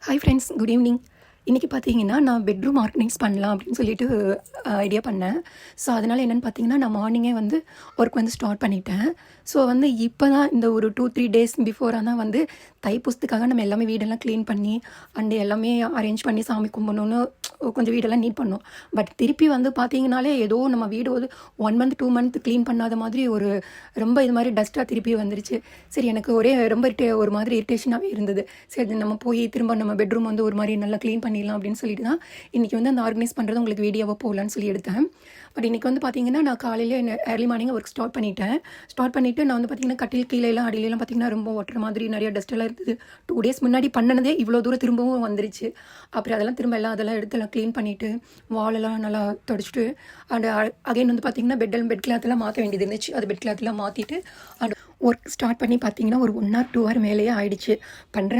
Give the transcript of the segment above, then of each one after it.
Hi friends, good evening. இன்றைக்கி பார்த்தீங்கன்னா நான் பெட்ரூம் ஆர்கனைஸ் பண்ணலாம் அப்படின்னு சொல்லிட்டு ஐடியா பண்ணேன். ஸோ அதனால் என்னென்னு பார்த்தீங்கன்னா நான் மார்னிங்கே வந்து ஒர்க் வந்து ஸ்டார்ட் பண்ணிட்டேன். ஸோ வந்து இப்போ தான் இந்த ஒரு 2-3 டேஸ் பிஃபோராக தான் வந்து தைப்பூசத்துக்காக நம்ம எல்லாமே வீடெல்லாம் க்ளீன் பண்ணி அண்டு எல்லாமே அரேஞ்ச் பண்ணி சாமி கும்பிடணுன்னு கொஞ்சம் வீடெல்லாம் நீட் பண்ணோம். பட் திருப்பி வந்து பார்த்தீங்கனாலே ஏதோ நம்ம வீடு ஒரு 1 மந்த் 2 மந்த் க்ளீன் பண்ணாத மாதிரி ஒரு ரொம்ப இது மாதிரி டஸ்ட்டாக திருப்பி வந்துருச்சு. சரி, எனக்கு ஒரே ரொம்ப ஒரு மாதிரி இரிட்டேஷனாகவே இருந்தது. சரி, நம்ம போய் திரும்ப நம்ம பெட்ரூம் வந்து ஒரு மாதிரி நல்லா க்ளீன் பண்ணிடலாம் அப்படின்னு சொல்லிட்டு தான் இன்றைக்கி வந்து அந்த ஆர்கனைஸ் பண்ணுறது உங்களுக்கு வீடியோவாக போகலான்னு சொல்லி எடுத்தேன். பட் இன்றைக்கி வந்து பார்த்திங்கன்னா நான் காலையில் ஏர்லி மார்னிங் ஒர்க் ஸ்டார்ட் பண்ணிவிட்டு நான் வந்து பார்த்திங்கன்னா கட்டில் கீழேலாம் அடியிலலாம் பார்த்திங்கன்னா ரொம்ப ஒட்டுற மாதிரி நிறைய டஸ்ட்டெல்லாம் இருந்தது. 2 டேஸ் முன்னாடி பண்ணினதே இவ்வளோ தூரம் திரும்பவும் வந்துருச்சு. அப்புறம் அதெல்லாம் திரும்ப அதெல்லாம் எடுத்து க்ளீன் பண்ணிவிட்டு வாலெல்லாம் நல்லா தொடச்சிட்டு அண்ட் அகைன் வந்து பார்த்திங்கன்னா பெட் கிளாத்லாம் மாற்ற வேண்டியது இருந்துச்சு. அது பெட் கிளாத்லாம் மாற்றிட்டு அண்ட் ஒர்க் ஸ்டார்ட் பண்ணி பார்த்தீங்கன்னா ஒரு 1 or 2 hour மேலேயே ஆகிடுச்சு.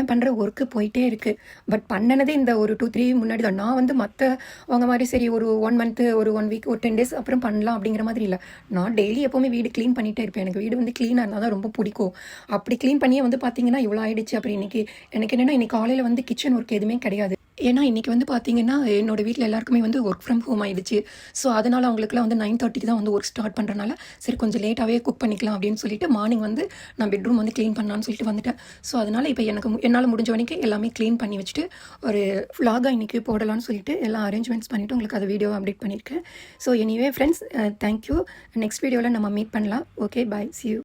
பண்ணுற ஒர்க்கு போயிட்டே இருக்குது. பட் பண்ணினதே இந்த ஒரு 2-3 முன்னாடி தான். நான் வந்து மற்றவங்க மாதிரி சரி ஒரு 1 month ஒரு 1 week ஒரு 10 days அப்புறம் பண்ணலாம் அப்படிங்கிற மாதிரி இல்லை. நான் டெய்லி எப்போவுமே வீடு க்ளீன் பண்ணிகிட்டே இருப்பேன். எனக்கு வீடு வந்து க்ளீனாக இருந்தால் தான் ரொம்ப பிடிக்கும். அப்படி க்ளீன் பண்ணியே வந்து பார்த்தீங்கன்னா இவ்வளோ ஆகிடுச்சு. அப்புறம் இன்றைக்கி எனக்கு என்னென்னா இன்றைக்கி காலையில் வந்து கிச்சன் ஒர்க் எதுவுமே கிடையாது. ஏன்னா இன்றைக்கி வந்து பார்த்திங்கன்னா என்னோடய வீட்டில் எல்லாருக்குமே வந்து ஒர்க் ஃப்ரம் ஹோம் ஆகிடுச்சு. ஸோ அதனால் அவங்களுக்குலாம் வந்து 9:30க்கு தான் வந்து ஒர்க் ஸ்டார்ட் பண்ணுறனால சரி கொஞ்சம் லேட்டாகவே குக் பண்ணிக்கலாம் அப்படின்னு சொல்லிட்டு மார்னிங் வந்து நான் பெட்ரூம் வந்து க்ளீன் பண்ணலான்னு சொல்லிட்டு வந்துட்டேன். ஸோ அதனால் இப்போ என்னால் முடிஞ்ச வரைக்கும் எல்லாமே க்ளீன் பண்ணி வச்சுட்டு ஒரு vlog-ஆ இன்றைக்கி போடலான்னு சொல்லிட்டு எல்லாம் அரேஞ்ச்மெண்ட்ஸ் பண்ணிவிட்டு உங்களுக்கு அதை வீடியோ அப்டேட் பண்ணியிருக்கேன். So anyway friends, thank you. Next வீடியோவில் நம்ம மீட் பண்ணலாம். Okay, bye, see you.